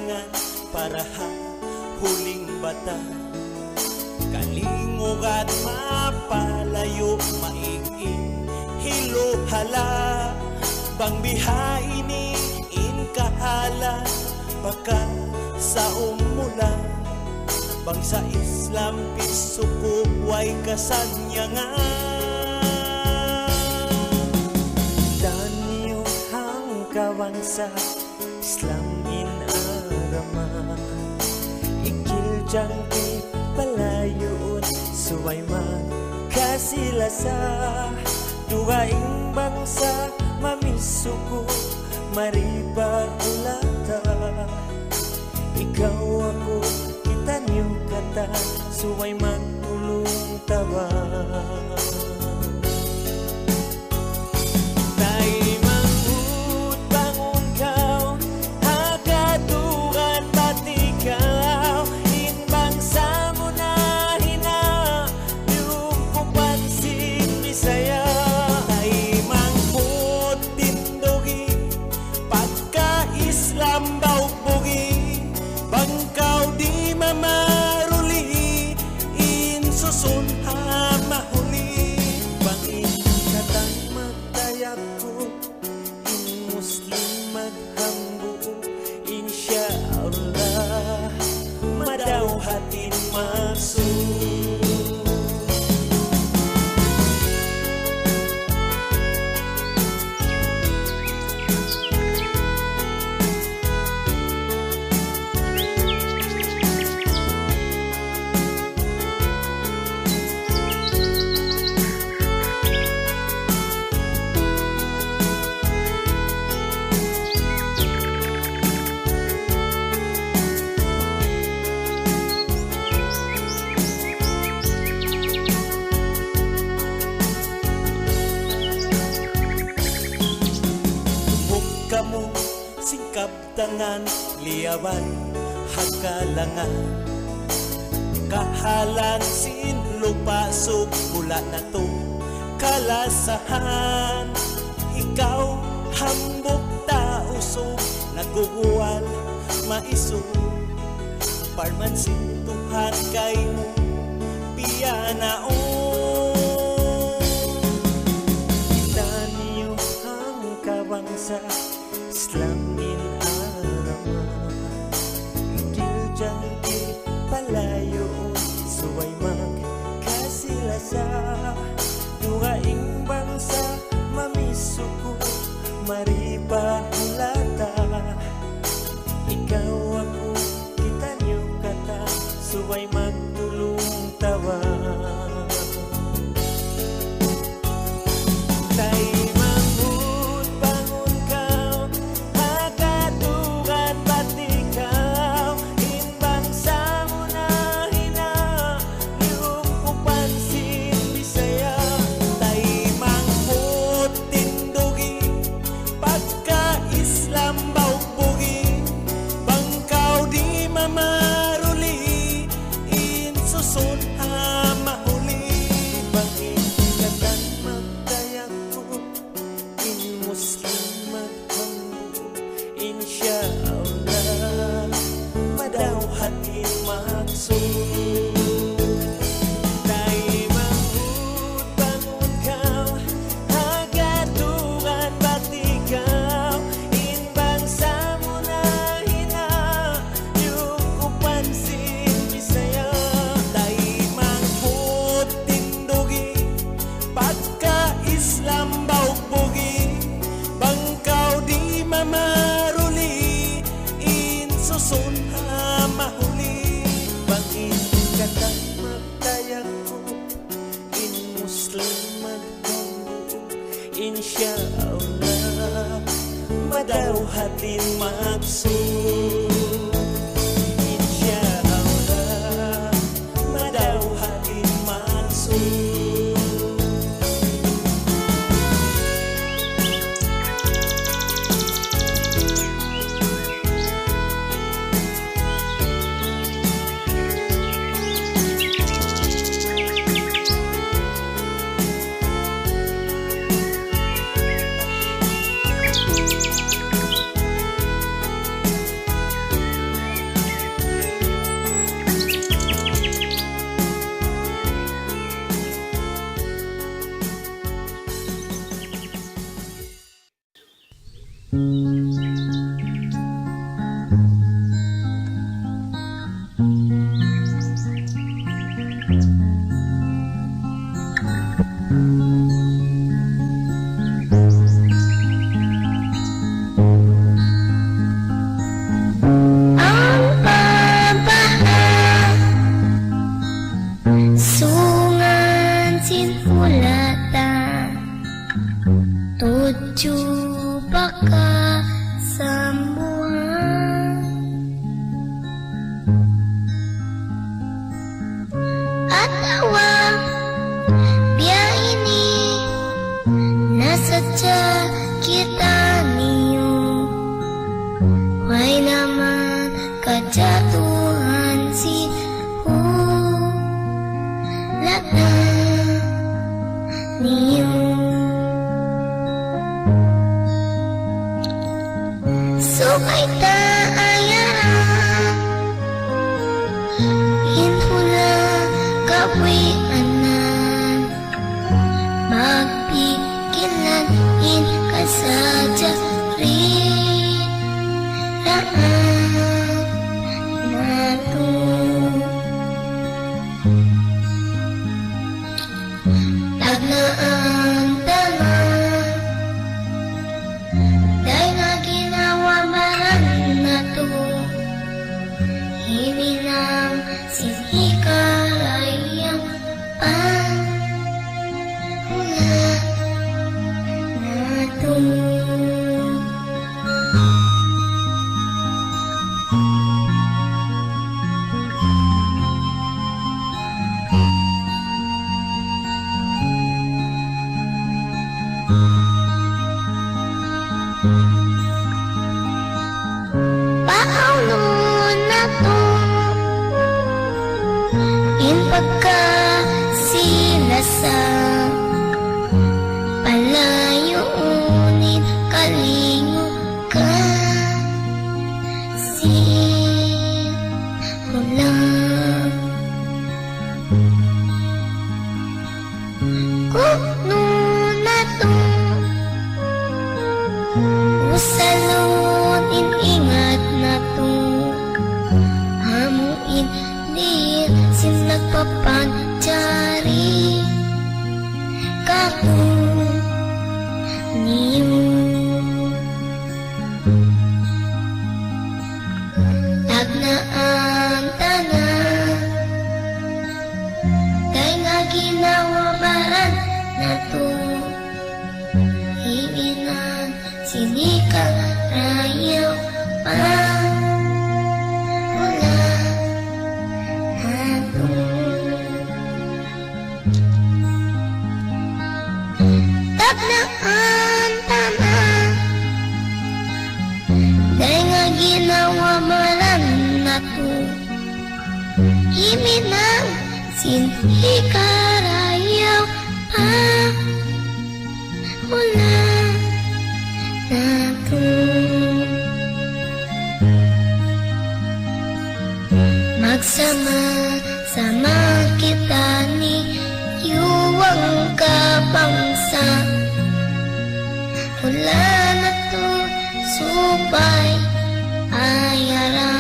kalingan para huling bata. Kalingog at mapalayo maiging hiluhala, bang bihaini inkahala baka sa umula, bang sa Islam pisukuway kasanyangan. Danyo hang kawangsa Islam in arama, ikil jangki palayon suway magkasilasa, dugaing bangsa mamisuko mariba ulata. Ikaw ako kita niyo kata suway magtulong tawa. Hatin maksud kamu singkap tangan liawan hakalangan, kahalan sin lupa sub pula na to kalasahan. Ikaw hambog ta usog naguguwal maisog, parman sin Tuhan kay mo piyanaon. Kita niyo ang kabangsa Islam in arama, ikil jangki palayo suway magkasilasa, dugaing bangsa mamisuko mariba ulata. Ikaw ako kita niyo kata suway magtulong tawa. Insyaallah madaw hatin maksud. Insyaallah madaw hatin maksud. jatuhan si lata niyo sukay taayara inhula kawianan magpikilan in kasadya rin raan nato tagnaan tanan dahil nga ginawa maran nato hininang sinikarayang panghula nato Paano na to in pagkasilasang palayunin kalingo ka sinulang kuno na to usalon ingat na to hamuin dir sin nagpapancari kako niyo tagnaan tanan dahil nga ginawa baran na to hininang sinika rayaw panghula nato tagnaan tanan dahil nga ginawa maran na to hininang sinika rayaw panghula nato magsama-sama kita ni yuwang kabangsa hula na to subay ayara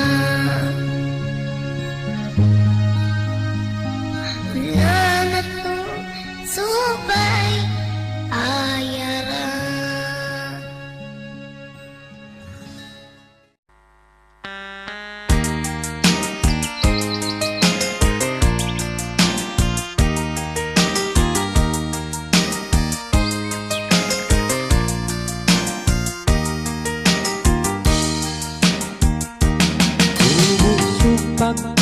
hula na to subay ayara. Pag